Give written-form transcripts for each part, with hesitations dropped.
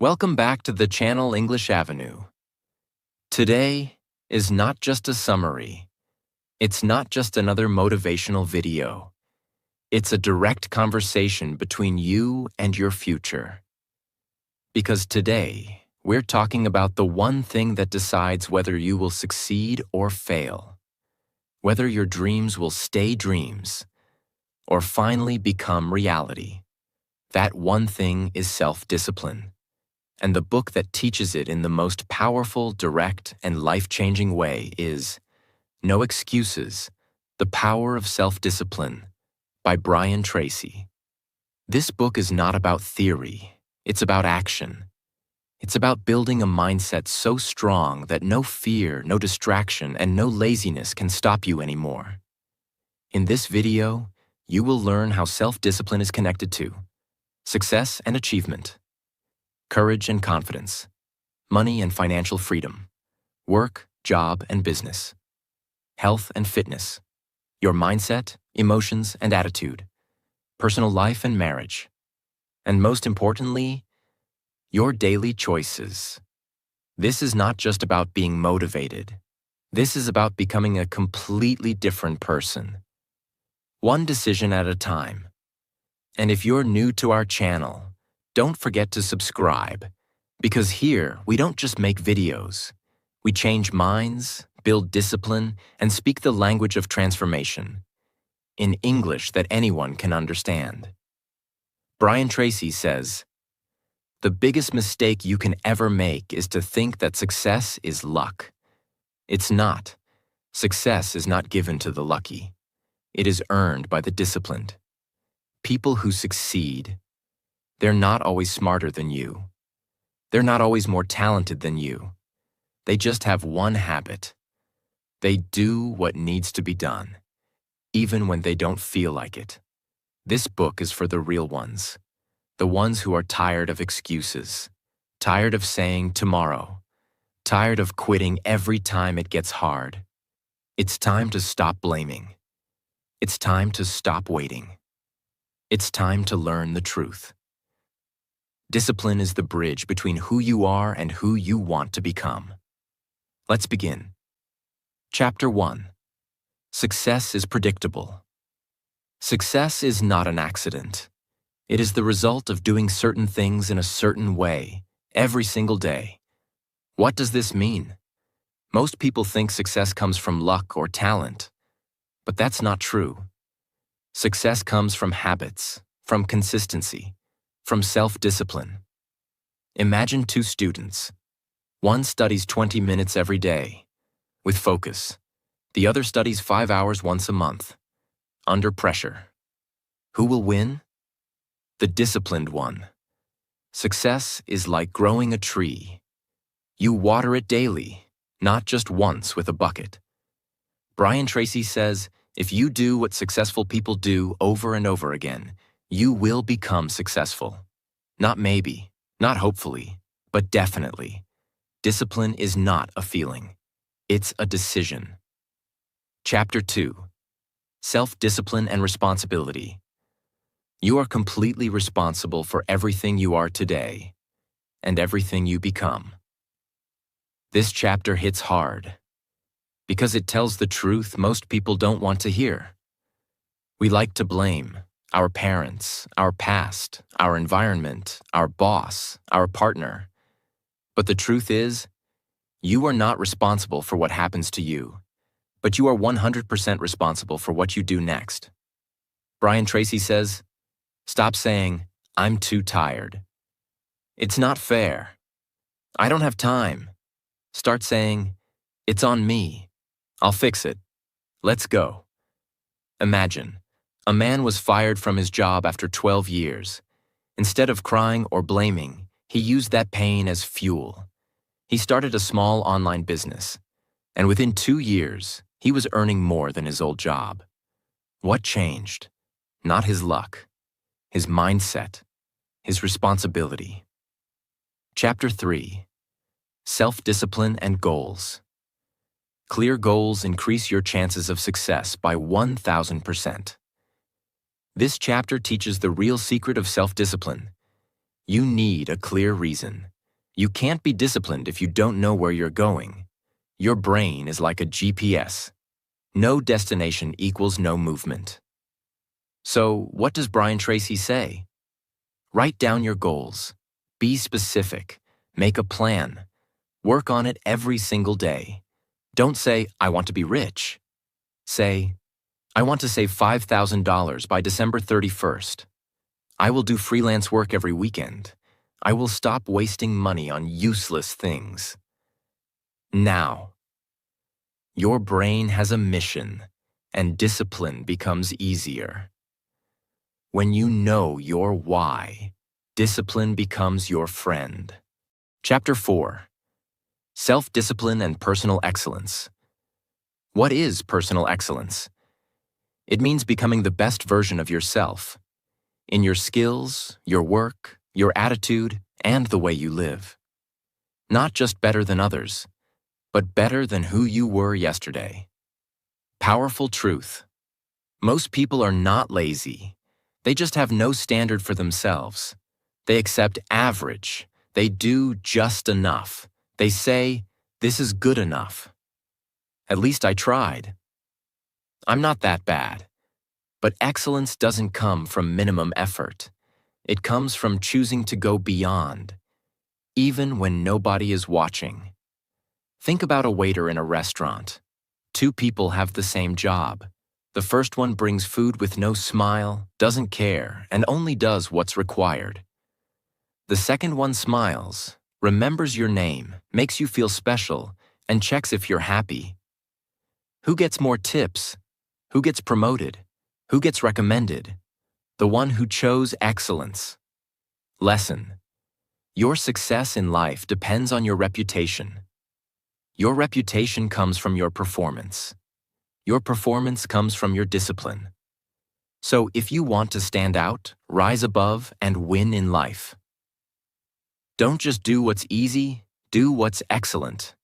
Welcome back to the channel English Avenue. Today is not just a summary. It's not just another motivational video. It's a direct conversation between you and your future. Because today, we're talking about the one thing that decides whether you will succeed or fail. Whether your dreams will stay dreams or finally become reality. That one thing is self-discipline. And the book that teaches it in the most powerful, direct, and life-changing way is No Excuses, The Power of Self-Discipline by Brian Tracy. This book is not about theory, it's about action. It's about building a mindset so strong that no fear, no distraction, and no laziness can stop you anymore. In this video, you will learn how self-discipline is connected to success and achievement, courage and confidence, money and financial freedom, work, job, and business, health and fitness, your mindset, emotions, and attitude, personal life and marriage, and most importantly, your daily choices. This is not just about being motivated. This is about becoming a completely different person. One decision at a time. And if you're new to our channel, don't forget to subscribe, because here we don't just make videos. We change minds, build discipline, and speak the language of transformation in English that anyone can understand. Brian Tracy says, "The biggest mistake you can ever make is to think that success is luck. It's not. Success is not given to the lucky. It is earned by the disciplined. People who succeed, they're not always smarter than you. They're not always more talented than you. They just have one habit. They do what needs to be done, even when they don't feel like it." This book is for the real ones, the ones who are tired of excuses, tired of saying tomorrow, tired of quitting every time it gets hard. It's time to stop blaming. It's time to stop waiting. It's time to learn the truth. Discipline is the bridge between who you are and who you want to become. Let's begin. Chapter 1. Success is predictable. Success is not an accident. It is the result of doing certain things in a certain way, every single day. What does this mean? Most people think success comes from luck or talent, but that's not true. Success comes from habits, from consistency, from self-discipline. Imagine two students. One studies 20 minutes every day, with focus. The other studies 5 hours once a month, under pressure. Who will win? The disciplined one. Success is like growing a tree. You water it daily, not just once with a bucket. Brian Tracy says, if you do what successful people do over and over again, you will become successful. Not maybe, not hopefully, but definitely. Discipline is not a feeling. It's a decision. Chapter 2. Self-discipline and responsibility. You are completely responsible for everything you are today and everything you become. This chapter hits hard because it tells the truth most people don't want to hear. We like to blame our parents, our past, our environment, our boss, our partner. But the truth is, you are not responsible for what happens to you, but you are 100% responsible for what you do next. Brian Tracy says, stop saying, "I'm too tired." It's not fair. I don't have time. Start saying, "It's on me. I'll fix it. Let's go." Imagine, a man was fired from his job after 12 years. Instead of crying or blaming, he used that pain as fuel. He started a small online business, and within 2 years, he was earning more than his old job. What changed? Not his luck, his mindset, his responsibility. Chapter 3. Self-discipline and goals. Clear goals increase your chances of success by 1,000%. This chapter teaches the real secret of self-discipline. You need a clear reason, You can't be disciplined if you don't know where you're going. Your brain is like a GPS. No destination equals no movement. So, what does Brian Tracy say? Write down your goals. Be specific. Make a plan. Work on it every single day. Don't say, I want to be rich. Say, I want to save $5,000 by December 31st. I will do freelance work every weekend. I will stop wasting money on useless things. Now, your brain has a mission, and discipline becomes easier. When you know your why, discipline becomes your friend. Chapter 4. Self-discipline and personal excellence. What is personal excellence? It means becoming the best version of yourself, in your skills, your work, your attitude, and the way you live. Not just better than others, but better than who you were yesterday. Powerful truth. Most people are not lazy. They just have no standard for themselves. They accept average. They do just enough. They say, this is good enough. At least I tried. I'm not that bad. But excellence doesn't come from minimum effort. It comes from choosing to go beyond, even when nobody is watching. Think about a waiter in a restaurant. Two people have the same job. The first one brings food with no smile, doesn't care, and only does what's required. The second one smiles, remembers your name, makes you feel special, and checks if you're happy. Who gets more tips? Who gets promoted? Who gets recommended? The one who chose excellence. Lesson. Your success in life depends on your reputation. Your reputation comes from your performance. Your performance comes from your discipline. So if you want to stand out, rise above, and win in life, don't just do what's easy, do what's excellent.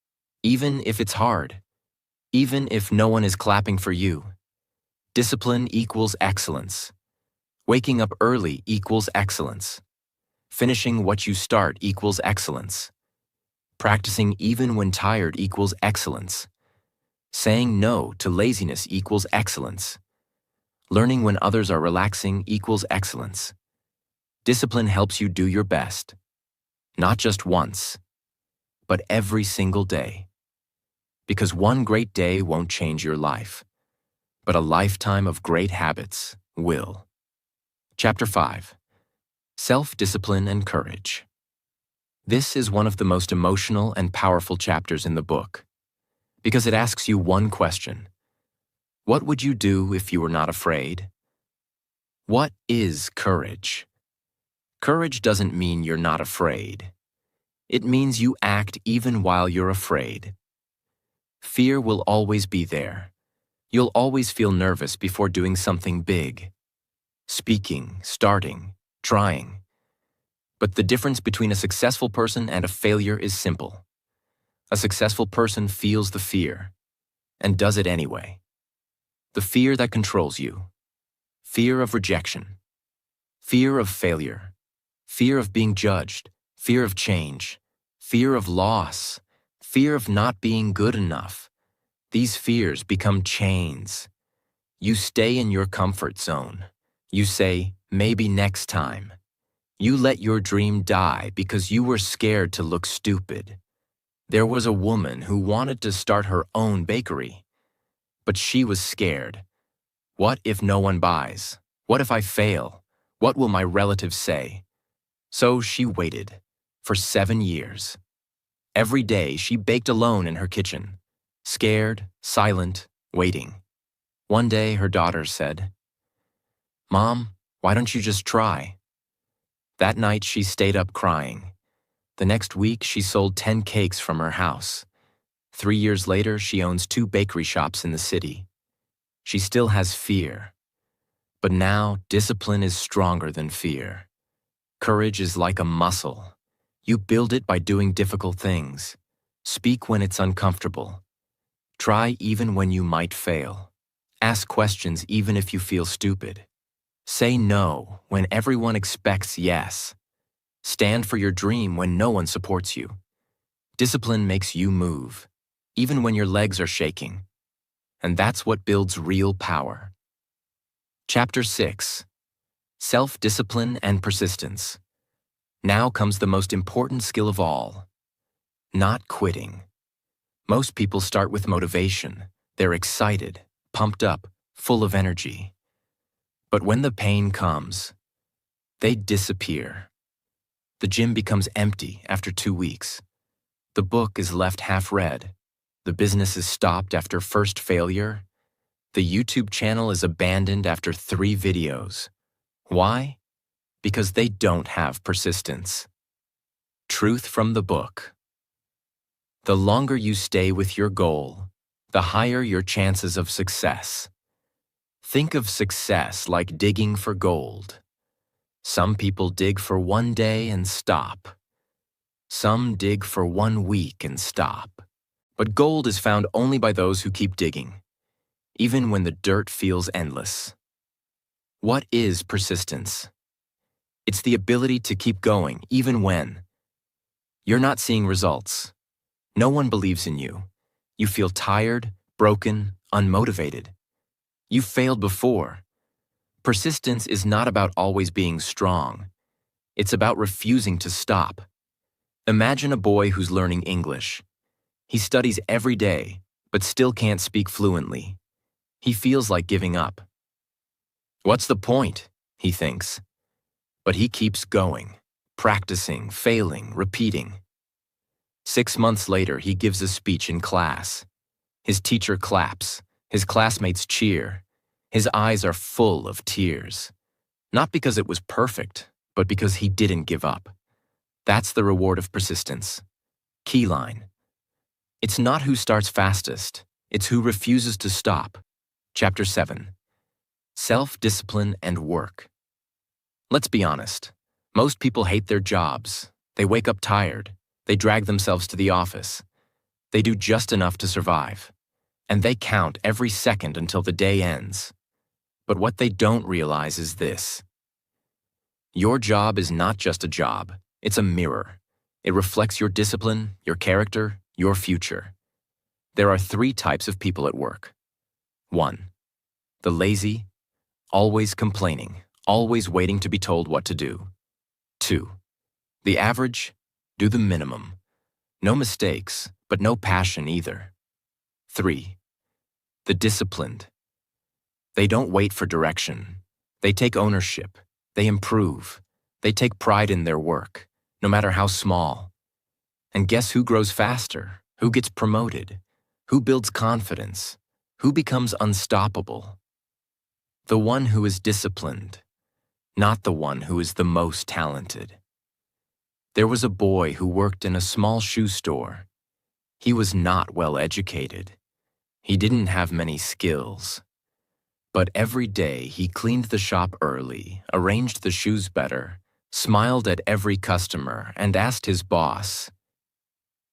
Even if it's hard. Even if no one is clapping for you. Discipline equals excellence. Waking up early equals excellence. Finishing what you start equals excellence. Practicing even when tired equals excellence. Saying no to laziness equals excellence. Learning when others are relaxing equals excellence. Discipline helps you do your best. Not just once, but every single day. Because one great day won't change your life, but a lifetime of great habits will. Chapter 5. Self-discipline and courage. This is one of the most emotional and powerful chapters in the book, because it asks you one question. What would you do if you were not afraid? What is courage? Courage doesn't mean you're not afraid. It means you act even while you're afraid. Fear will always be there. You'll always feel nervous before doing something big. Speaking, starting, trying. But the difference between a successful person and a failure is simple. A successful person feels the fear and does it anyway. The fear that controls you. Fear of rejection. Fear of failure. Fear of being judged. Fear of change. Fear of loss. Fear of not being good enough. These fears become chains. You stay in your comfort zone. You say, maybe next time. You let your dream die because you were scared to look stupid. There was a woman who wanted to start her own bakery, but she was scared. What if no one buys? What if I fail? What will my relatives say? So she waited for 7 years. Every day she baked alone in her kitchen, scared, silent, waiting. One day her daughter said, "Mom, why don't you just try?" That night she stayed up crying. The next week she sold 10 cakes from her house. 3 years later she owns 2 bakery shops in the city. She still has fear. But now discipline is stronger than fear. Courage is like a muscle. You build it by doing difficult things. Speak when it's uncomfortable. Try even when you might fail. Ask questions even if you feel stupid. Say no when everyone expects yes. Stand for your dream when no one supports you. Discipline makes you move, even when your legs are shaking. And that's what builds real power. Chapter 6. Self-discipline and persistence. Now comes the most important skill of all. Not quitting. Most people start with motivation. They're excited, pumped up, full of energy. But when the pain comes, they disappear. The gym becomes empty after 2 weeks. The book is left half read. The business is stopped after first failure. The YouTube channel is abandoned after 3 videos. Why? Because they don't have persistence. Truth from the book. The longer you stay with your goal, the higher your chances of success. Think of success like digging for gold. Some people dig for 1 day and stop. Some dig for 1 week and stop. But gold is found only by those who keep digging, even when the dirt feels endless. What is persistence? It's the ability to keep going even when you're not seeing results. No one believes in you. You feel tired, broken, unmotivated. You've failed before. Persistence is not about always being strong. It's about refusing to stop. Imagine a boy who's learning English. He studies every day, but still can't speak fluently. He feels like giving up. What's the point? He thinks. But he keeps going, practicing, failing, repeating. 6 months later, he gives a speech in class. His teacher claps. His classmates cheer. His eyes are full of tears. Not because it was perfect, but because he didn't give up. That's the reward of persistence. Key line. It's not who starts fastest, it's who refuses to stop. Chapter 7. Self-discipline and work. Let's be honest. Most people hate their jobs. They wake up tired. They drag themselves to the office. They do just enough to survive. And they count every second until the day ends. But what they don't realize is this. Your job is not just a job. It's a mirror. It reflects your discipline, your character, your future. There are 3 types of people at work. 1. The lazy, always complaining, always waiting to be told what to do. 2. The average, do the minimum. No mistakes, but no passion either. 3. The disciplined. They don't wait for direction. They take ownership. They improve. They take pride in their work, no matter how small. And guess who grows faster? Who gets promoted? Who builds confidence? Who becomes unstoppable? The one who is disciplined, not the one who is the most talented. There was a boy who worked in a small shoe store. He was not well educated. He didn't have many skills. But every day he cleaned the shop early, arranged the shoes better, smiled at every customer, and asked his boss,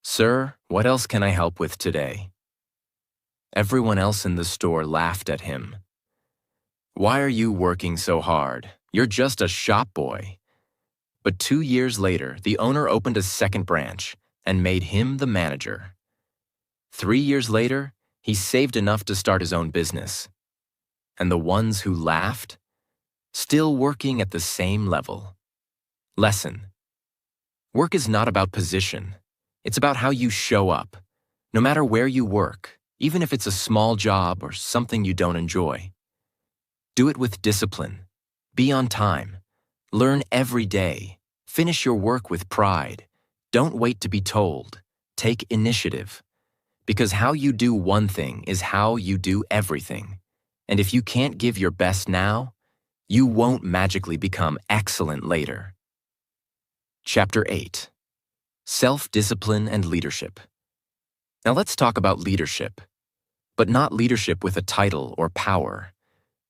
"Sir, what else can I help with today?" Everyone else in the store laughed at him. "Why are you working so hard? You're just a shop boy." But 2 years later, the owner opened a second branch and made him the manager. 3 years later, he saved enough to start his own business. And the ones who laughed? Still working at the same level. Lesson. Work is not about position. It's about how you show up, no matter where you work, even if it's a small job or something you don't enjoy. Do it with discipline. Be on time. Learn every day. Finish your work with pride. Don't wait to be told. Take initiative. Because how you do one thing is how you do everything. And if you can't give your best now, you won't magically become excellent later. Chapter 8. Self-discipline and leadership. Now let's talk about leadership, but not leadership with a title or power.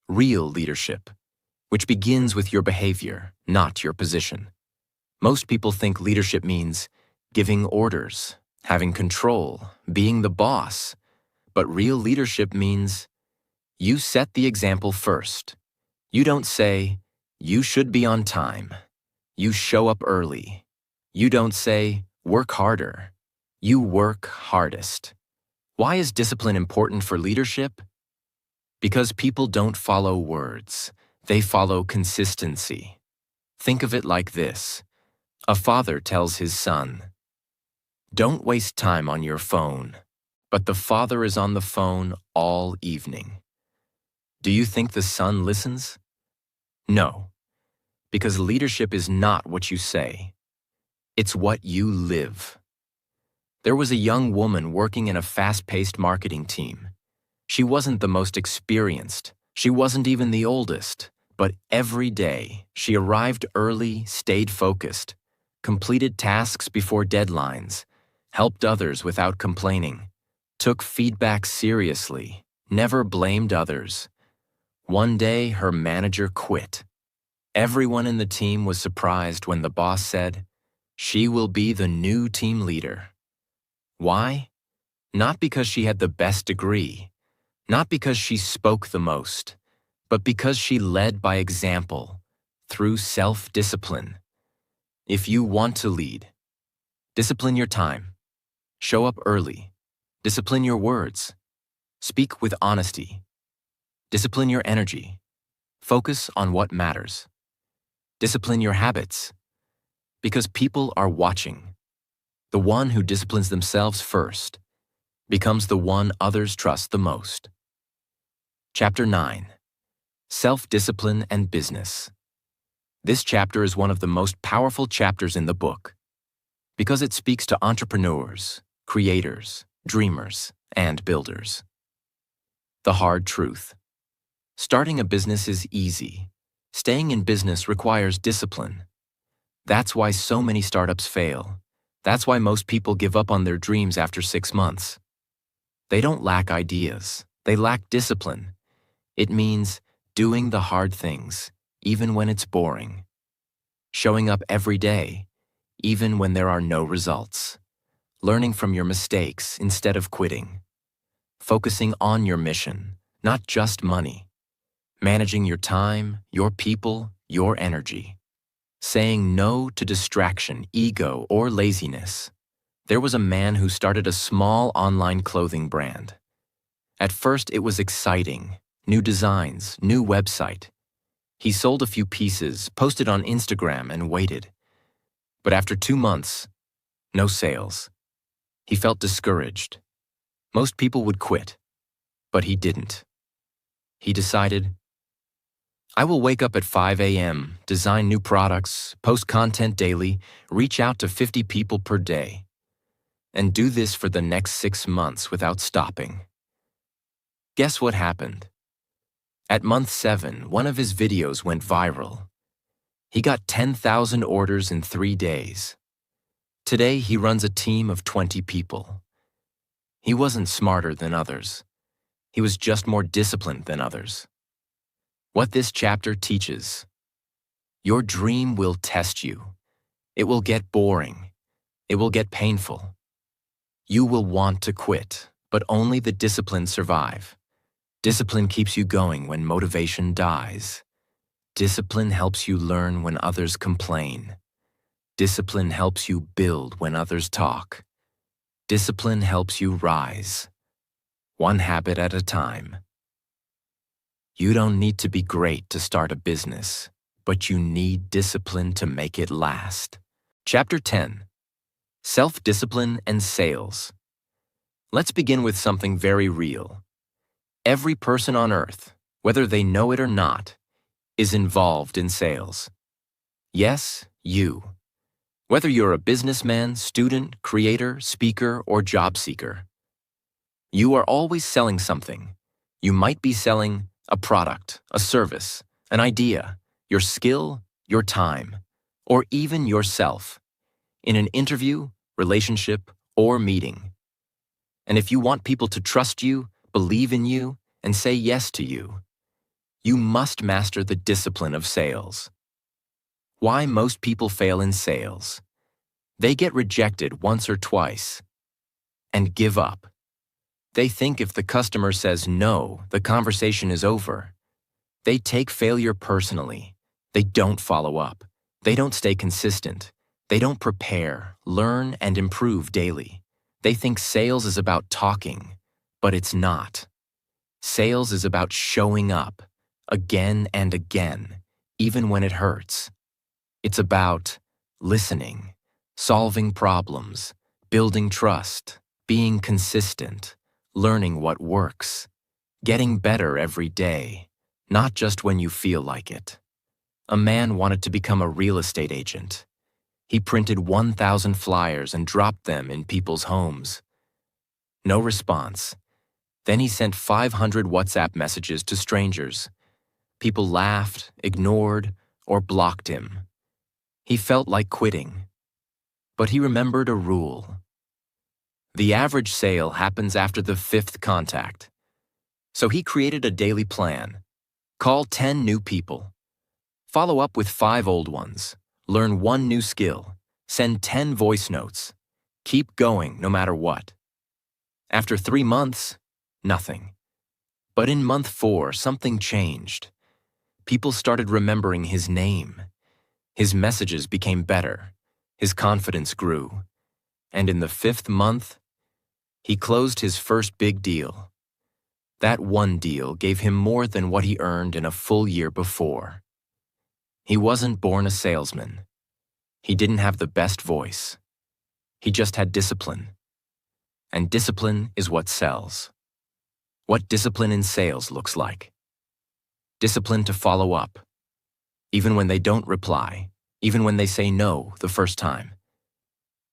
Real leadership, which begins with your behavior, not your position. Most people think leadership means giving orders, having control, being the boss. But real leadership means you set the example first. You don't say, "You should be on time." You show up early. You don't say, work harder. You work hardest. Why is discipline important for leadership? Because people don't follow words. They follow consistency. Think of it like this. A father tells his son, "Don't waste time on your phone." But the father is on the phone all evening. Do you think the son listens? No, because leadership is not what you say. It's what you live. There was a young woman working in a fast-paced marketing team. She wasn't the most experienced. She wasn't even the oldest. But every day, she arrived early, stayed focused, completed tasks before deadlines, helped others without complaining, took feedback seriously, never blamed others. One day, her manager quit. Everyone in the team was surprised when the boss said, "She will be the new team leader." Why? Not because she had the best degree, not because she spoke the most, but because she led by example, through self-discipline. If you want to lead, discipline your time, show up early, discipline your words, speak with honesty, discipline your energy, focus on what matters, discipline your habits, because people are watching. The one who disciplines themselves first becomes the one others trust the most. Chapter 9. Self-discipline and business. This chapter is one of the most powerful chapters in the book because it speaks to entrepreneurs, creators, dreamers, and builders. The hard truth. Starting a business is easy. Staying in business requires discipline. That's why so many startups fail. That's why most people give up on their dreams after 6 months. They don't lack ideas. They lack discipline. It means doing the hard things, even when it's boring. Showing up every day, even when there are no results. Learning from your mistakes instead of quitting. Focusing on your mission, not just money. Managing your time, your people, your energy. Saying no to distraction, ego, or laziness. There was a man who started a small online clothing brand. At first, it was exciting. New designs, new website. He sold a few pieces, posted on Instagram, and waited. But after 2 months, no sales. He felt discouraged. Most people would quit, but he didn't. He decided, I will wake up at 5 a.m., design new products, post content daily, reach out to 50 people per day, and do this for the next 6 months without stopping. Guess what happened? At month 7, one of his videos went viral. He got 10,000 orders in 3 days. Today, he runs a team of 20 people. He wasn't smarter than others. He was just more disciplined than others. What this chapter teaches: your dream will test you. It will get boring. It will get painful. You will want to quit, but only the disciplined survive. Discipline keeps you going when motivation dies. Discipline helps you learn when others complain. Discipline helps you build when others talk. Discipline helps you rise, one habit at a time. You don't need to be great to start a business, but you need discipline to make it last. Chapter 10. Self-discipline and sales. Let's begin with something very real. Every person on earth, whether they know it or not, is involved in sales. Yes, you. Whether you're a businessman, student, creator, speaker, or job seeker. You are always selling something. You might be selling a product, a service, an idea, your skill, your time, or even yourself, in an interview, relationship, or meeting. And if you want people to trust you, believe in you, and say yes to you, you must master the discipline of sales. Why most people fail in sales? They get rejected once or twice and give up. They think if the customer says no, the conversation is over. They take failure personally. They don't follow up. They don't stay consistent. They don't prepare, learn, and improve daily. They think sales is about talking, but it's not. Sales is about showing up again and again, even when it hurts. It's about listening, solving problems, building trust, being consistent, learning what works, getting better every day, not just when you feel like it. A man wanted to become a real estate agent. He printed 1,000 flyers and dropped them in people's homes. No response. Then he sent 500 WhatsApp messages to strangers. People laughed, ignored, or blocked him. He felt like quitting. But he remembered a rule. The average sale happens after the 5th contact. So he created a daily plan. Call 10 new people. Follow up with 5 old ones. Learn 1 new skill. Send 10 voice notes. Keep going no matter what. After 3 months, nothing. But in month 4, something changed. People started remembering his name. His messages became better. His confidence grew. And in the 5th month, he closed his first big deal. That one deal gave him more than what he earned in a full year before. He wasn't born a salesman. He didn't have the best voice. He just had discipline. And discipline is what sells. What discipline in sales looks like. Discipline to follow up, even when they don't reply, even when they say no the first time.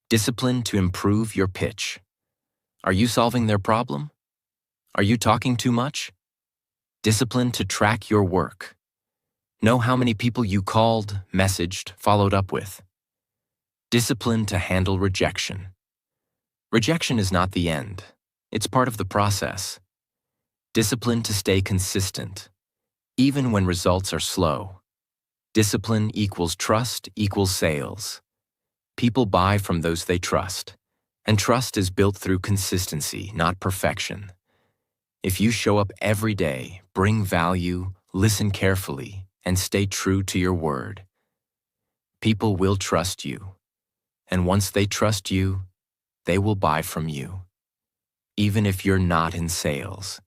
Discipline to improve your pitch. Are you solving their problem? Are you talking too much? Discipline to track your work. Know how many people you called, messaged, followed up with. Discipline to handle rejection. Rejection is not the end. It's part of the process. Discipline to stay consistent, even when results are slow. Discipline equals trust equals sales. People buy from those they trust, and trust is built through consistency, not perfection. If you show up every day, bring value, listen carefully, and stay true to your word, people will trust you. And once they trust you, they will buy from you, even if you're not in sales.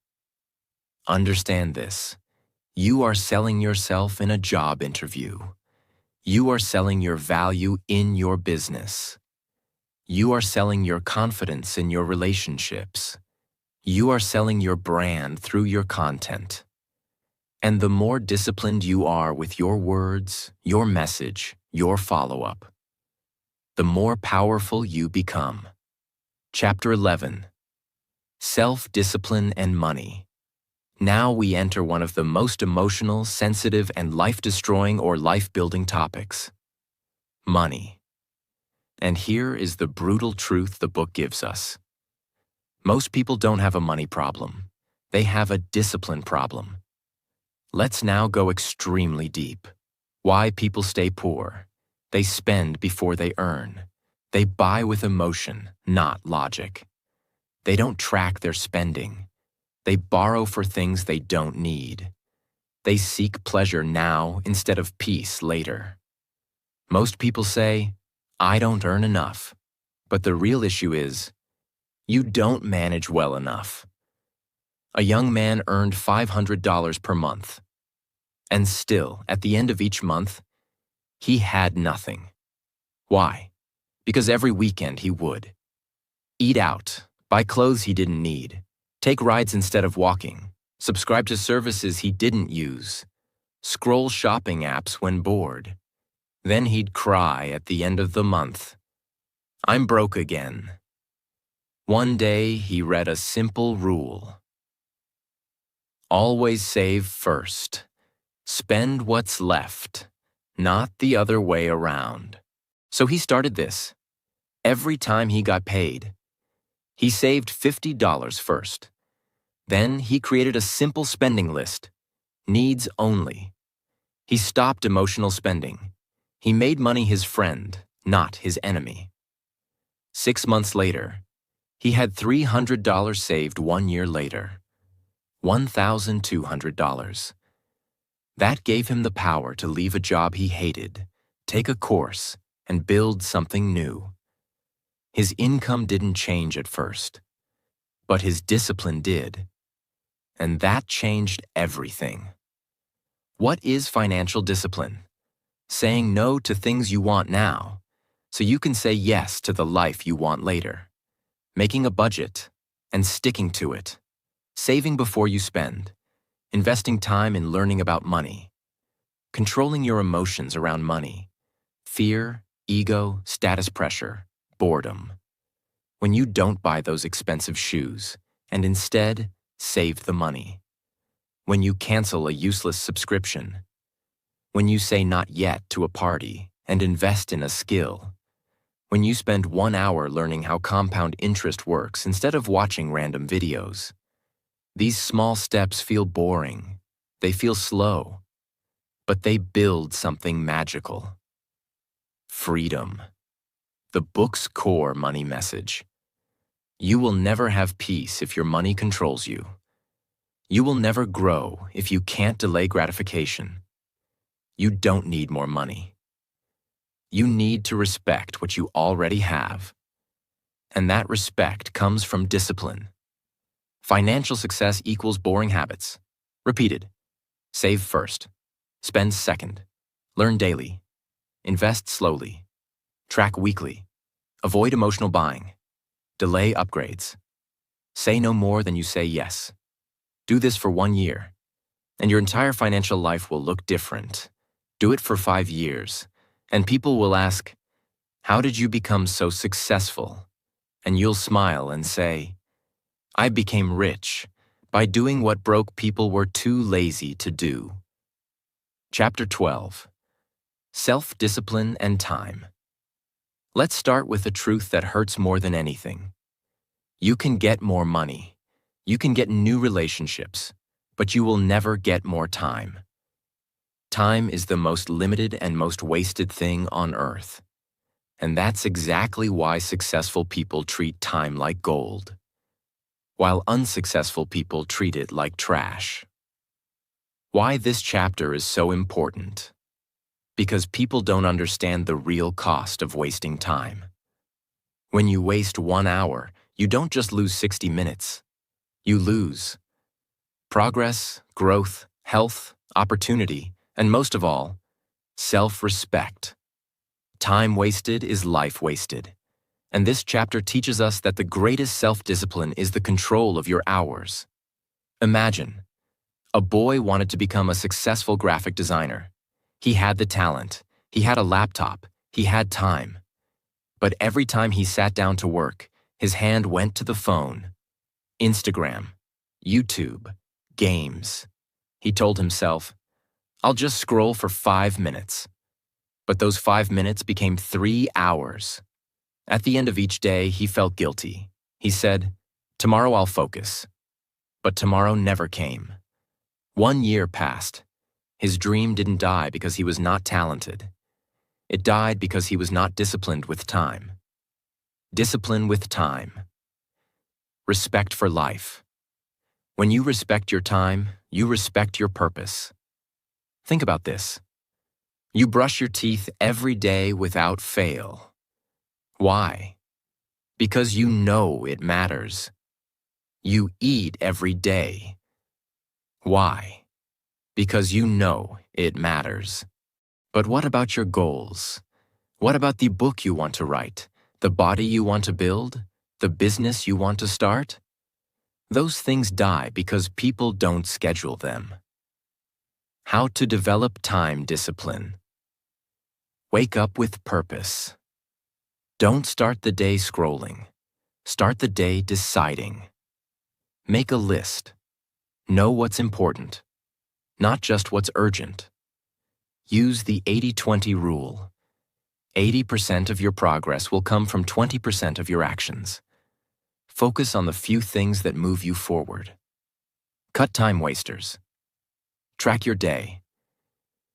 Understand this. You are selling yourself in a job interview. You are selling your value in your business. You are selling your confidence in your relationships. You are selling your brand through your content. And the more disciplined you are with your words, your message, your follow-up, the more powerful you become. Chapter 11. Self-discipline and money. Now we enter one of the most emotional, sensitive, and life-destroying or life-building topics: money. And here is the brutal truth the book gives us. Most people don't have a money problem. They have a discipline problem. Let's now go extremely deep. Why people stay poor. They spend before they earn. They buy with emotion, not logic. They don't track their spending. They borrow for things they don't need. They seek pleasure now instead of peace later. Most people say, "I don't earn enough." But the real issue is, you don't manage well enough. A young man earned $500 per month. And still, at the end of each month, he had nothing. Why? Because every weekend he would eat out, buy clothes he didn't need, take rides instead of walking, subscribe to services he didn't use, scroll shopping apps when bored. Then he'd cry at the end of the month, "I'm broke again." One day he read a simple rule. Always save first. Spend what's left, not the other way around. So he started this. Every time he got paid, he saved $50 first. Then he created a simple spending list, needs only. He stopped emotional spending. He made money his friend, not his enemy. 6 months later, he had $300 saved 1 year later. $1,200. That gave him the power to leave a job he hated, take a course, and build something new. His income didn't change at first, but his discipline did, and that changed everything. What is financial discipline? Saying no to things you want now, so you can say yes to the life you want later. Making a budget and sticking to it. Saving before you spend. Investing time in learning about money. Controlling your emotions around money. Fear, ego, status pressure, boredom. When you don't buy those expensive shoes and instead save the money. When you cancel a useless subscription. When you say not yet to a party and invest in a skill. When you spend 1 hour learning how compound interest works instead of watching random videos. These small steps feel boring. They feel slow. But they build something magical. Freedom. The book's core money message. You will never have peace if your money controls you. You will never grow if you can't delay gratification. You don't need more money. You need to respect what you already have. And that respect comes from discipline. Financial success equals boring habits. Repeated. Save first. Spend second. Learn daily. Invest slowly. Track weekly. Avoid emotional buying. Delay upgrades. Say no more than you say yes. Do this for 1 year, and your entire financial life will look different. Do it for 5 years, and people will ask, "How did you become so successful?" And you'll smile and say, "I became rich by doing what broke people were too lazy to do." Chapter 12. Self-discipline and time. Let's start with a truth that hurts more than anything. You can get more money. You can get new relationships, but you will never get more time. Time is the most limited and most wasted thing on earth. And that's exactly why successful people treat time like gold, while unsuccessful people treat it like trash. Why this chapter is so important? Because people don't understand the real cost of wasting time. When you waste 1 hour, you don't just lose 60 minutes. You lose progress, growth, health, opportunity, and most of all, self-respect. Time wasted is life wasted. And this chapter teaches us that the greatest self-discipline is the control of your hours. Imagine, a boy wanted to become a successful graphic designer. He had the talent, he had a laptop, he had time. But every time he sat down to work, his hand went to the phone. Instagram, YouTube, games. He told himself, "I'll just scroll for 5 minutes." But those 5 minutes became 3 hours. At the end of each day, he felt guilty. He said, "Tomorrow I'll focus." But tomorrow never came. 1 year passed. His dream didn't die because he was not talented. It died because he was not disciplined with time. Discipline with time. Respect for life. When you respect your time, you respect your purpose. Think about this. You brush your teeth every day without fail. Why? Because you know it matters. You eat every day. Why? Because you know it matters. But what about your goals? What about the book you want to write, the body you want to build, the business you want to start? Those things die because people don't schedule them. How to develop time discipline. Wake up with purpose. Don't start the day scrolling. Start the day deciding. Make a list. Know what's important, not just what's urgent. Use the 80-20 rule. 80% of your progress will come from 20% of your actions. Focus on the few things that move you forward. Cut time wasters. Track your day.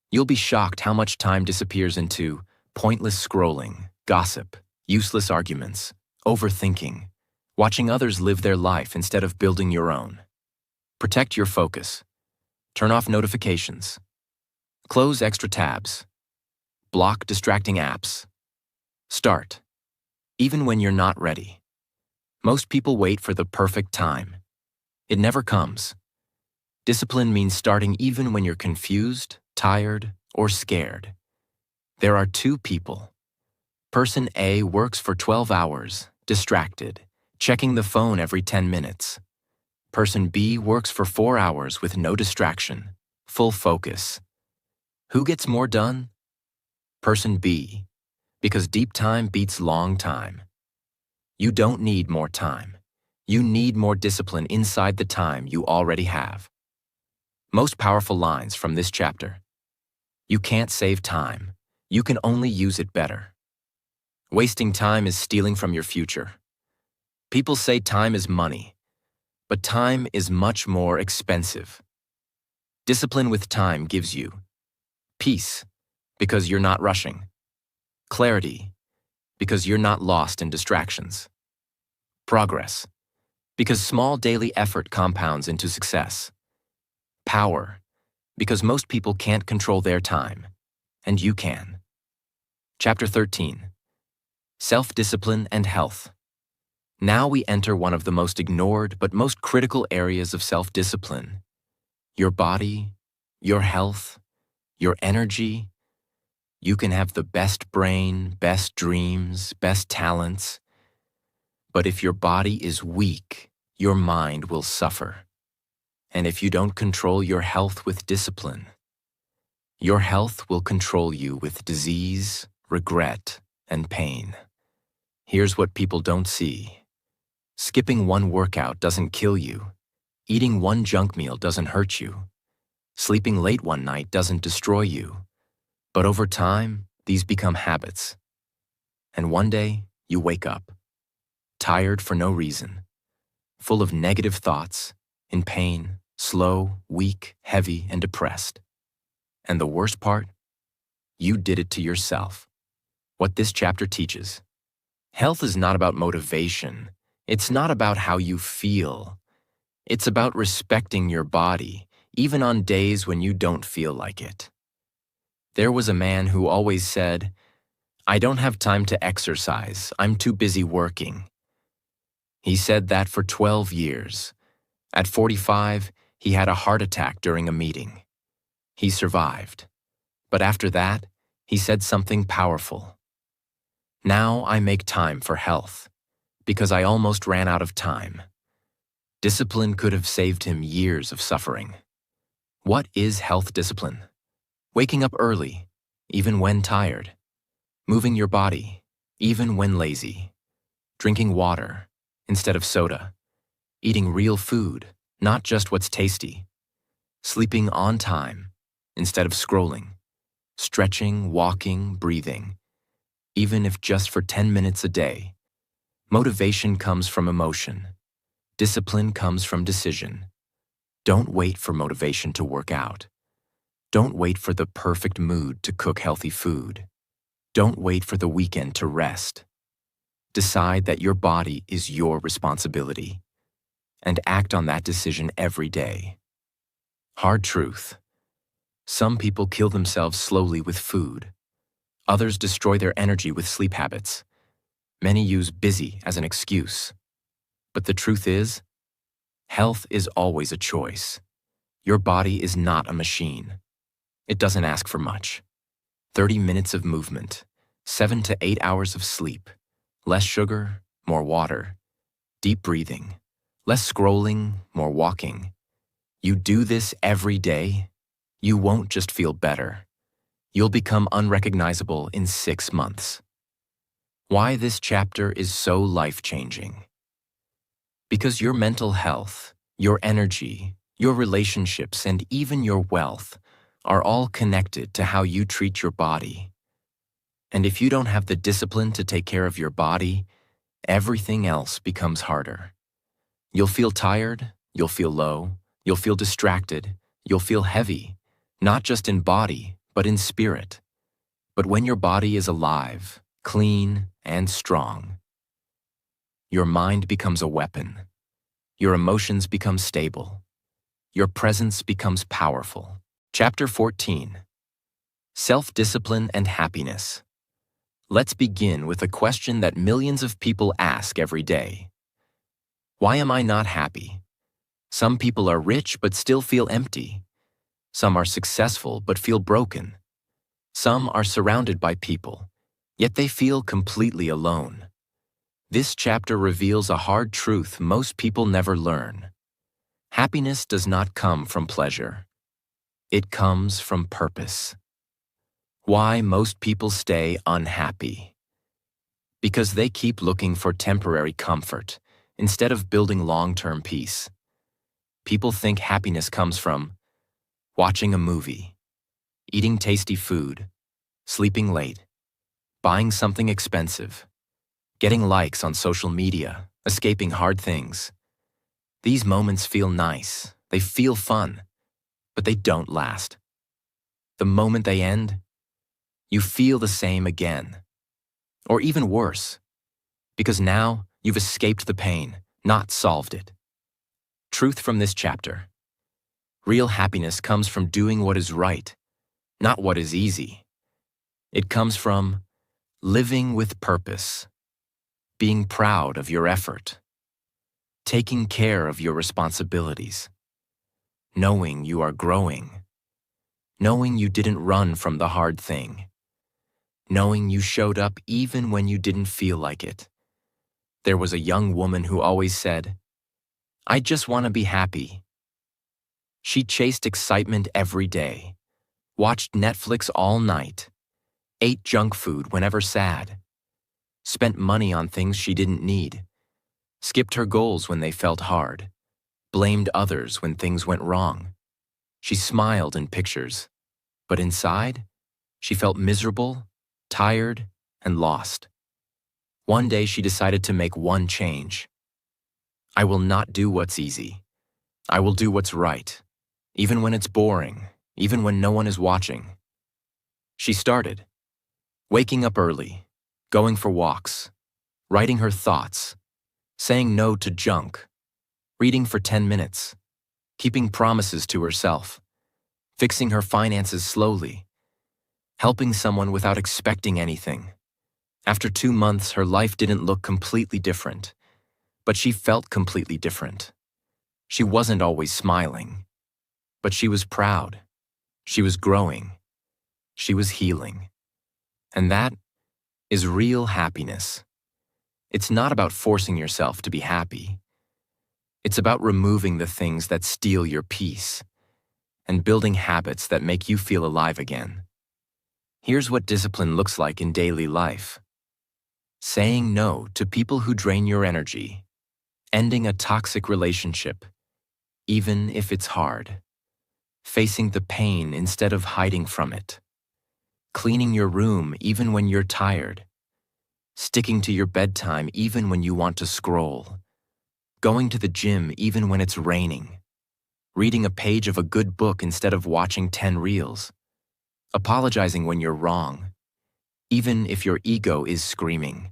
You'll be shocked how much time disappears into pointless scrolling, gossip, useless arguments, overthinking, watching others live their life instead of building your own. Protect your focus. Turn off notifications. Close extra tabs. Block distracting apps. Start, even when you're not ready. Most people wait for the perfect time. It never comes. Discipline means starting even when you're confused, tired, or scared. There are two people. Person A works for 12 hours, distracted, checking the phone every 10 minutes. Person B works for 4 hours with no distraction, full focus. Who gets more done? Person B, because deep time beats long time. You don't need more time. You need more discipline inside the time you already have. Most powerful lines from this chapter. You can't save time. You can only use it better. Wasting time is stealing from your future. People say time is money, but time is much more expensive. Discipline with time gives you peace, because you're not rushing. Clarity, because you're not lost in distractions. Progress, because small daily effort compounds into success. Power, because most people can't control their time, and you can. Chapter 13. Self-discipline and health. Now we enter one of the most ignored but most critical areas of self-discipline. Your body, your health, your energy. You can have the best brain, best dreams, best talents. But if your body is weak, your mind will suffer. And if you don't control your health with discipline, your health will control you with disease, regret, and pain. Here's what people don't see. Skipping one workout doesn't kill you. Eating one junk meal doesn't hurt you. Sleeping late one night doesn't destroy you. But over time, these become habits. And one day, you wake up, tired for no reason, full of negative thoughts, in pain, slow, weak, heavy, and depressed. And the worst part? You did it to yourself. What this chapter teaches. Health is not about motivation. It's not about how you feel. It's about respecting your body, even on days when you don't feel like it. There was a man who always said, "I don't have time to exercise. I'm too busy working." He said that for 12 years. At 45, he had a heart attack during a meeting. He survived. But after that, he said something powerful. "Now I make time for health, because I almost ran out of time." Discipline could have saved him years of suffering. What is health discipline? Waking up early, even when tired. Moving your body, even when lazy. Drinking water instead of soda. Eating real food, not just what's tasty. Sleeping on time instead of scrolling. Stretching, walking, breathing. Even if just for 10 minutes a day. Motivation comes from emotion. Discipline comes from decision. Don't wait for motivation to work out. Don't wait for the perfect mood to cook healthy food. Don't wait for the weekend to rest. Decide that your body is your responsibility, and act on that decision every day. Hard truth. Some people kill themselves slowly with food. Others destroy their energy with sleep habits. Many use busy as an excuse. But the truth is, health is always a choice. Your body is not a machine. It doesn't ask for much. 30 minutes of movement, 7 to 8 hours of sleep, less sugar, more water, deep breathing, less scrolling, more walking. You do this every day, you won't just feel better. You'll become unrecognizable in 6 months. Why this chapter is so life-changing? Because your mental health, your energy, your relationships, and even your wealth are all connected to how you treat your body. And if you don't have the discipline to take care of your body, everything else becomes harder. You'll feel tired, you'll feel low, you'll feel distracted, you'll feel heavy, not just in body, but in spirit. But when your body is alive, clean, and strong, your mind becomes a weapon. Your emotions become stable. Your presence becomes powerful. Chapter 14. Self-discipline and happiness. Let's begin with a question that millions of people ask every day. Why am I not happy? Some people are rich but still feel empty. Some are successful but feel broken. Some are surrounded by people, yet they feel completely alone. This chapter reveals a hard truth most people never learn. Happiness does not come from pleasure. It comes from purpose. Why most people stay unhappy? Because they keep looking for temporary comfort instead of building long-term peace. People think happiness comes from watching a movie, eating tasty food, sleeping late, buying something expensive, getting likes on social media, escaping hard things. These moments feel nice, they feel fun, but they don't last. The moment they end, you feel the same again. Or even worse, because now you've escaped the pain, not solved it. Truth from this chapter. Real happiness comes from doing what is right, not what is easy. It comes from living with purpose, being proud of your effort, taking care of your responsibilities, knowing you are growing, knowing you didn't run from the hard thing, knowing you showed up even when you didn't feel like it. There was a young woman who always said, "I just want to be happy." She chased excitement every day, watched Netflix all night, ate junk food whenever sad, spent money on things she didn't need, skipped her goals when they felt hard, blamed others when things went wrong. She smiled in pictures, but inside, she felt miserable, tired, and lost. One day she decided to make one change. I will not do what's easy. I will do what's right, even when it's boring, even when no one is watching. She started, waking up early, going for walks, writing her thoughts, saying no to junk, reading for 10 minutes, keeping promises to herself, fixing her finances slowly, helping someone without expecting anything. After 2 months, her life didn't look completely different, but she felt completely different. She wasn't always smiling, but she was proud. She was growing. She was healing. And that is real happiness. It's not about forcing yourself to be happy. It's about removing the things that steal your peace and building habits that make you feel alive again. Here's what discipline looks like in daily life. Saying no to people who drain your energy. Ending a toxic relationship, even if it's hard. Facing the pain instead of hiding from it. Cleaning your room even when you're tired. Sticking to your bedtime even when you want to scroll. Going to the gym even when it's raining. Reading a page of a good book instead of watching 10 reels. Apologizing when you're wrong, even if your ego is screaming.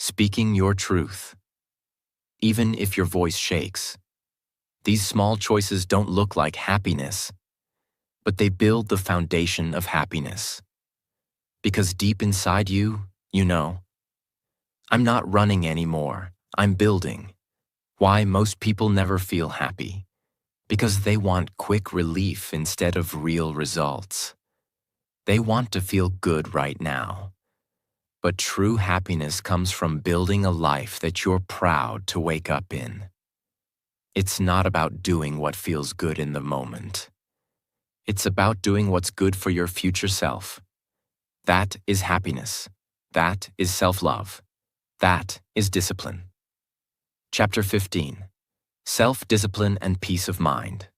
Speaking your truth, even if your voice shakes. These small choices don't look like happiness, but they build the foundation of happiness. Because deep inside you, you know, I'm not running anymore, I'm building. Why most people never feel happy? Because they want quick relief instead of real results. They want to feel good right now. But true happiness comes from building a life that you're proud to wake up in. It's not about doing what feels good in the moment. It's about doing what's good for your future self. That is happiness. That is self-love. That is discipline. Chapter 15. Self-discipline and peace of mind.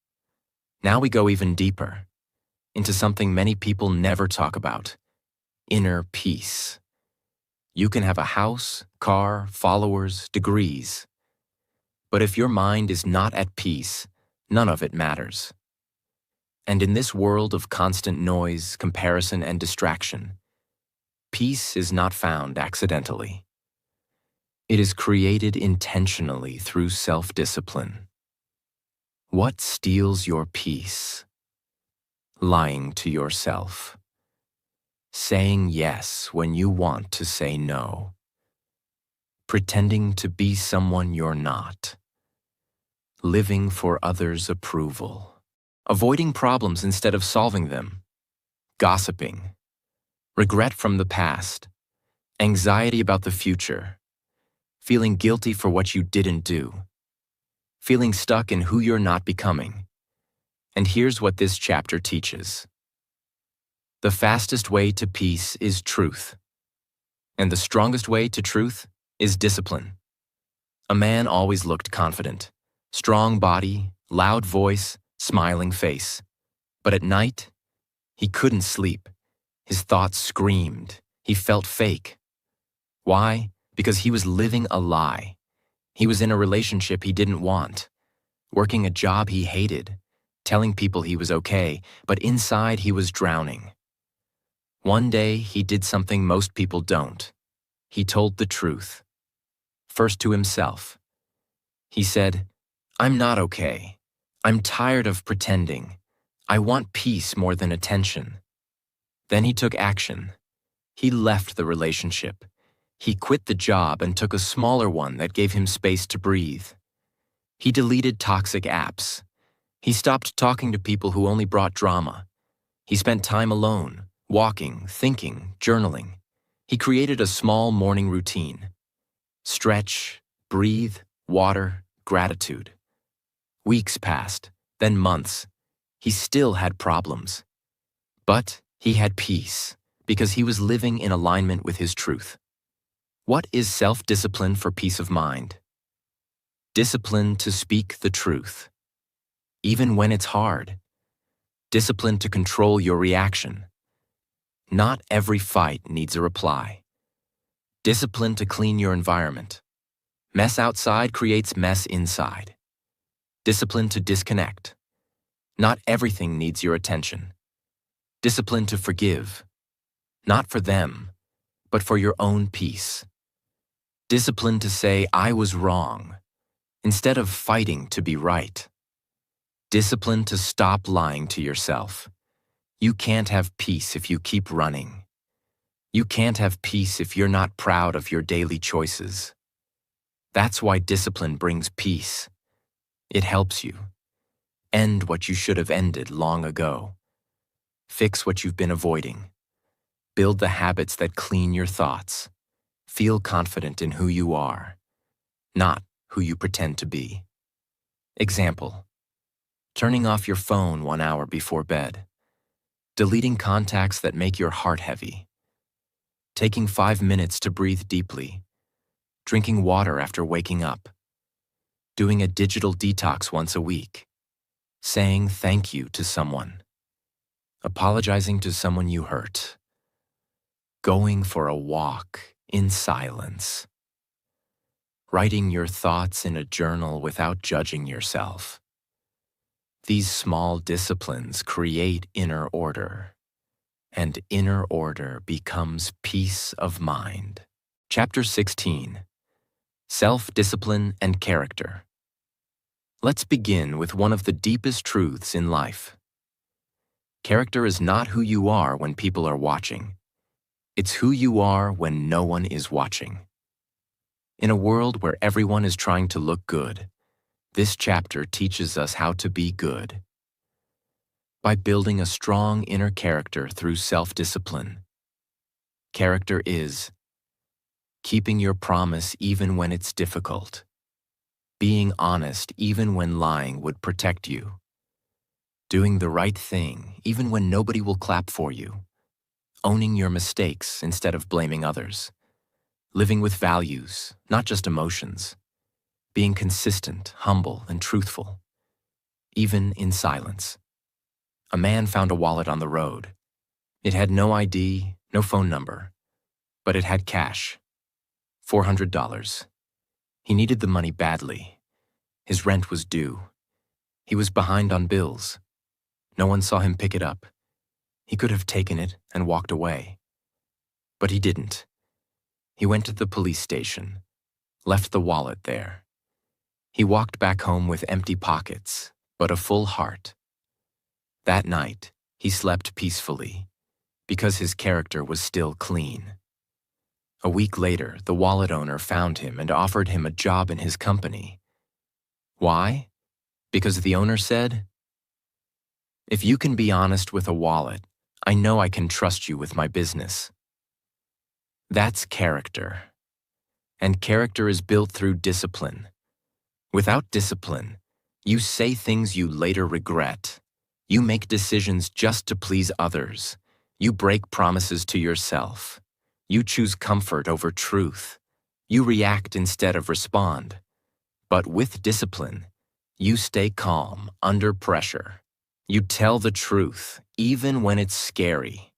Now we go even deeper, into something many people never talk about: inner peace. You can have a house, car, followers, degrees. But if your mind is not at peace, none of it matters. And in this world of constant noise, comparison, and distraction, peace is not found accidentally. It is created intentionally through self-discipline. What steals your peace? Lying to yourself. saying yes when you want to say no, pretending to be someone you're not, living for others' approval, avoiding problems instead of solving them, gossiping, regret from the past, anxiety about the future, feeling guilty for what you didn't do, feeling stuck in who you're not becoming. And here's what this chapter teaches. The fastest way to peace is truth, and the strongest way to truth is discipline. A man always looked confident, strong body, loud voice, smiling face. But at night, he couldn't sleep. His thoughts screamed. He felt fake. Why? Because he was living a lie. He was in a relationship he didn't want, working a job he hated, telling people he was okay, but inside he was drowning. One day, he did something most people don't. He told the truth. First to himself. He said, "I'm not okay. I'm tired of pretending. I want peace more than attention." Then he took action. He left the relationship. He quit the job and took a smaller one that gave him space to breathe. He deleted toxic apps. He stopped talking to people who only brought drama. He spent time alone, walking, thinking, journaling. He created a small morning routine. Stretch, breathe, water, gratitude. Weeks passed, then months. He still had problems. But he had peace because he was living in alignment with his truth. What is self-discipline for peace of mind? Discipline to speak the truth, even when it's hard. Discipline to control your reaction. Not every fight needs a reply. Discipline to clean your environment. Mess outside creates mess inside. Discipline to disconnect. Not everything needs your attention. Discipline to forgive. Not for them, but for your own peace. Discipline to say, "I was wrong," instead of fighting to be right. Discipline to stop lying to yourself. You can't have peace if you keep running. You can't have peace if you're not proud of your daily choices. That's why discipline brings peace. It helps you. End what you should have ended long ago. Fix what you've been avoiding. Build the habits that clean your thoughts. Feel confident in who you are, not who you pretend to be. Example: turning off your phone 1 hour before bed. Deleting contacts that make your heart heavy. Taking 5 minutes to breathe deeply. Drinking water after waking up. Doing a digital detox once a week. Saying thank you to someone. Apologizing to someone you hurt. Going for a walk in silence. Writing your thoughts in a journal without judging yourself. These small disciplines create inner order, and inner order becomes peace of mind. Chapter 16. Self-discipline and character. Let's begin with one of the deepest truths in life. Character is not who you are when people are watching. It's who you are when no one is watching. In a world where everyone is trying to look good, this chapter teaches us how to be good. By building a strong inner character through self-discipline. Character is keeping your promise even when it's difficult, being honest even when lying would protect you, doing the right thing even when nobody will clap for you, owning your mistakes instead of blaming others, living with values, not just emotions, being consistent, humble, and truthful, even in silence. A man found a wallet on the road. It had no ID, no phone number, but it had cash. $400. He needed the money badly. His rent was due. He was behind on bills. No one saw him pick it up. He could have taken it and walked away. But he didn't. He went to the police station, left the wallet there. He walked back home with empty pockets, but a full heart. That night, he slept peacefully, Because his character was still clean. A week later, the wallet owner found him and offered him a job in his company. Why? Because the owner said, "If you can be honest with a wallet, I know I can trust you with my business." That's character. And character is built through discipline. Without discipline, you say things you later regret. You make decisions just to please others. You break promises to yourself. You choose comfort over truth. You react instead of respond. But with discipline, you stay calm under pressure. You tell the truth, even when it's scary.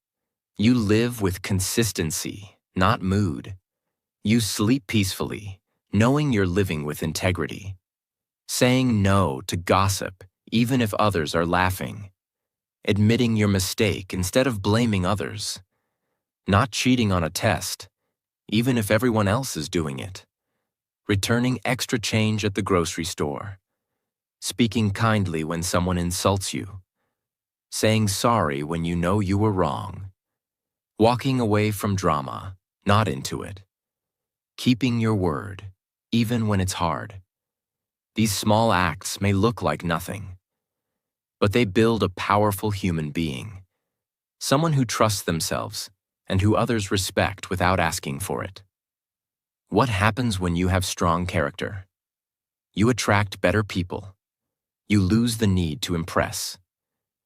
You live with consistency, not mood. You sleep peacefully, knowing you're living with integrity. Saying no to gossip, even if others are laughing. Admitting your mistake instead of blaming others. Not cheating on a test, even if everyone else is doing it. Returning extra change at the grocery store. Speaking kindly when someone insults you. Saying sorry when you know you were wrong. Walking away from drama, not into it. Keeping your word, even when it's hard. These small acts may look like nothing, but they build a powerful human being. Someone who trusts themselves and who others respect without asking for it. What happens when you have strong character? You attract better people. You lose the need to impress.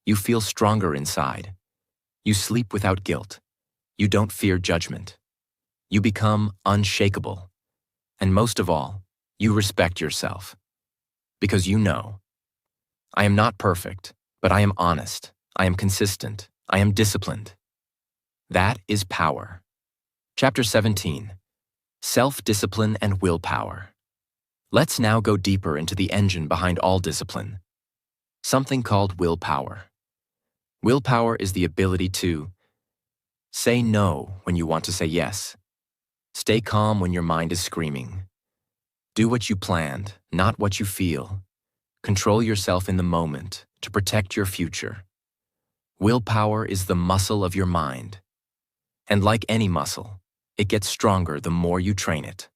You feel stronger inside. You sleep without guilt. You don't fear judgment. You become unshakable. And most of all, you respect yourself. Because you know, I am not perfect, but I am honest. I am consistent. I am disciplined. That is power. Chapter 17. Self-discipline and willpower. Let's now go deeper into the engine behind all discipline. Something called willpower. Willpower is the ability to say no when you want to say yes. Stay calm when your mind is screaming. Do what you planned, not what you feel. Control yourself in the moment to protect your future. Willpower is the muscle of your mind. And like any muscle, it gets stronger the more you train it.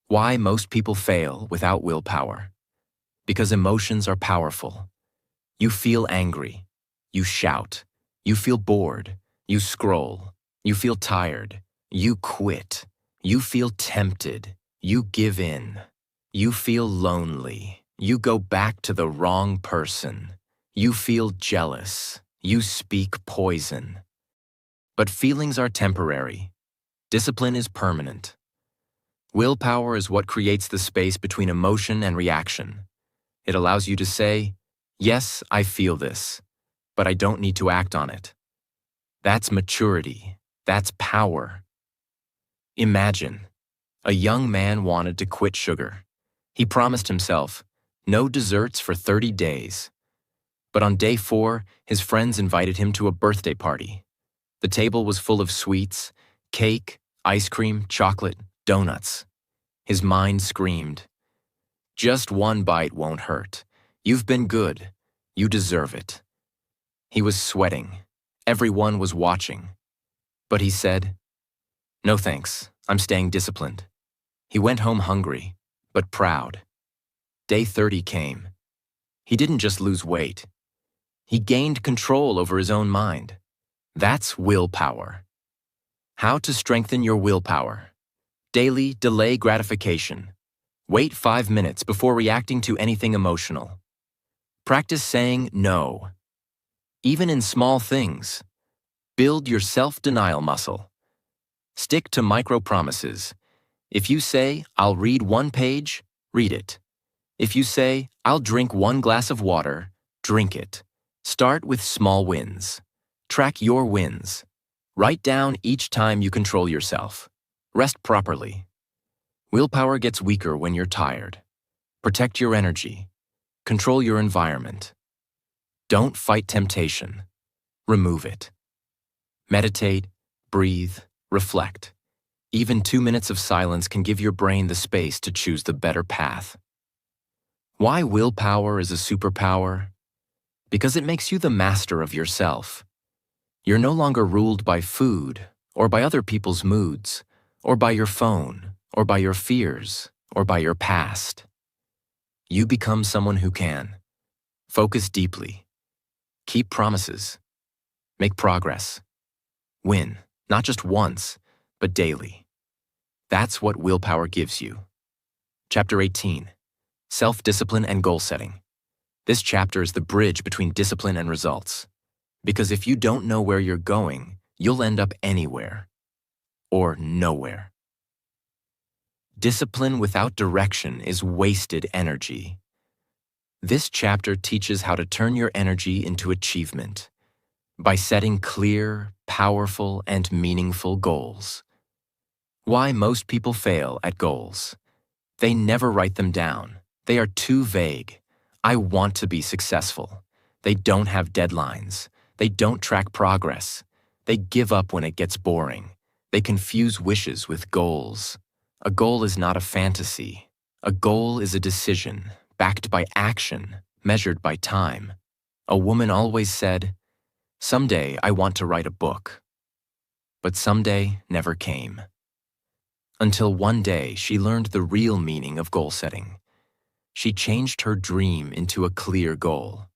Why most people fail without willpower? Because emotions are powerful. You feel angry. You shout. You feel bored. You scroll. You feel tired. You quit. You feel tempted. You give in. You feel lonely. You go back to the wrong person. You feel jealous. You speak poison. But feelings are temporary. Discipline is permanent. Willpower is what creates the space between emotion and reaction. It allows you to say, yes, I feel this, but I don't need to act on it. That's maturity. That's power. Imagine, a young man wanted to quit sugar. He promised himself, no desserts for 30 days. But on day 4, his friends invited him to a birthday party. The table was full of sweets, cake, ice cream, chocolate, donuts. His mind screamed, just one bite won't hurt. You've been good. You deserve it. He was sweating. Everyone was watching. But he said, no thanks, I'm staying disciplined. He went home hungry, but proud. Day 30 came. He didn't just lose weight. He gained control over his own mind. That's willpower. How to strengthen your willpower. Daily delay gratification. Wait 5 minutes before reacting to anything emotional. Practice saying no. Even in small things. Build your self-denial muscle. Stick to micro-promises. If you say, I'll read 1 page, read it. If you say, I'll drink 1 glass of water, drink it. Start with small wins. Track your wins. Write down each time you control yourself. Rest properly. Willpower gets weaker when you're tired. Protect your energy. Control your environment. Don't fight temptation. Remove it. Meditate, breathe, reflect. Even 2 minutes of silence can give your brain the space to choose the better path. Why willpower is a superpower? Because it makes you the master of yourself. You're no longer ruled by food, or by other people's moods, or by your phone, or by your fears, or by your past. You become someone who can focus deeply, keep promises, make progress, win, not just once, but daily. That's what willpower gives you. Chapter 18, Self-Discipline and Goal Setting. This chapter is the bridge between discipline and results. Because if you don't know where you're going, you'll end up anywhere or nowhere. Discipline without direction is wasted energy. This chapter teaches how to turn your energy into achievement by setting clear, powerful, and meaningful goals. Why most people fail at goals. They never write them down. They are too vague. I want to be successful. They don't have deadlines. They don't track progress. They give up when it gets boring. They confuse wishes with goals. A goal is not a fantasy. A goal is a decision, backed by action, measured by time. A woman always said, "Someday I want to write a book." But someday never came. Until one day she learned the real meaning of goal setting. She changed her dream into a clear goal.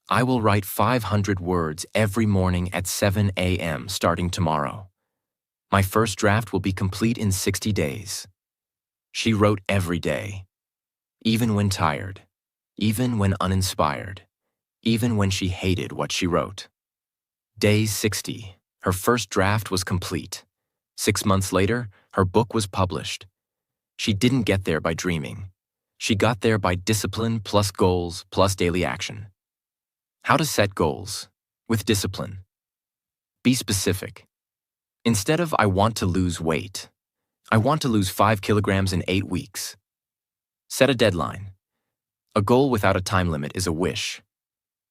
I will write 500 words every morning at 7 a.m. starting tomorrow. My first draft will be complete in 60 days. She wrote every day, even when tired, even when uninspired, even when she hated what she wrote. Day 60, her first draft was complete. 6 months later, her book was published. She didn't get there by dreaming. She got there by discipline plus goals plus daily action. How to set goals with discipline. Be specific. Instead of "I want to lose weight," "I want to lose 5 kilograms in 8 weeks." Set a deadline. A goal without a time limit is a wish.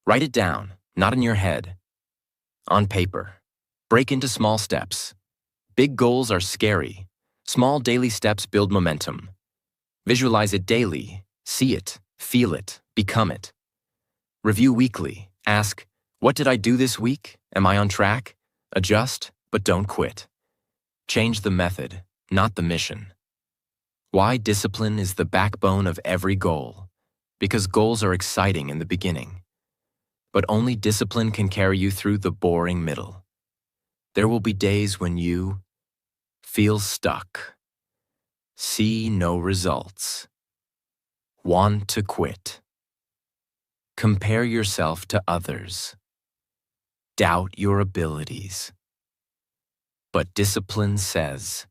Write it down, not in your head. On paper. Break into small steps. Big goals are scary. Small daily steps build momentum. Visualize it daily. See it, feel it, become it. Review weekly. Ask, what did I do this week? Am I on track? Adjust, but don't quit. Change the method, not the mission. Why discipline is the backbone of every goal. Because goals are exciting in the beginning. But only discipline can carry you through the boring middle. There will be days when you feel stuck, see no results, want to quit. Compare yourself to others. Doubt your abilities. But discipline says,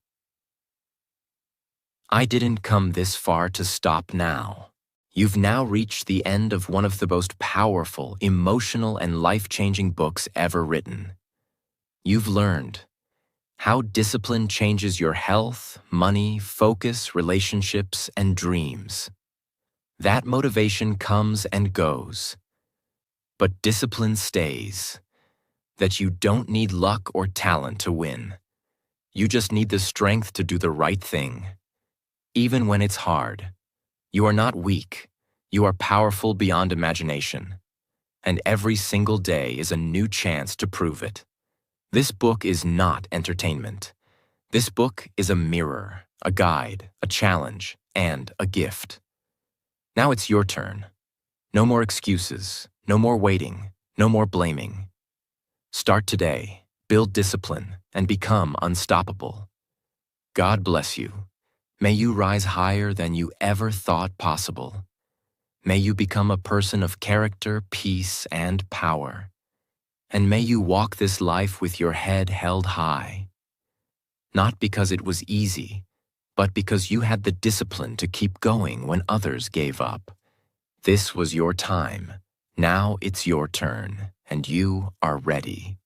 I didn't come this far to stop now. You've now reached the end of one of the most powerful, emotional, and life-changing books ever written. You've learned how discipline changes your health, money, focus, relationships, and dreams. That motivation comes and goes, but discipline stays. That you don't need luck or talent to win. You just need the strength to do the right thing. Even when it's hard, you are not weak. You are powerful beyond imagination. And every single day is a new chance to prove it. This book is not entertainment. This book is a mirror, a guide, a challenge, and a gift. Now it's your turn. No more excuses, no more waiting, no more blaming. Start today, build discipline, and become unstoppable. God bless you. May you rise higher than you ever thought possible. May you become a person of character, peace, and power. And may you walk this life with your head held high. Not because it was easy, but because you had the discipline to keep going when others gave up. This was your time. Now it's your turn, and you are ready.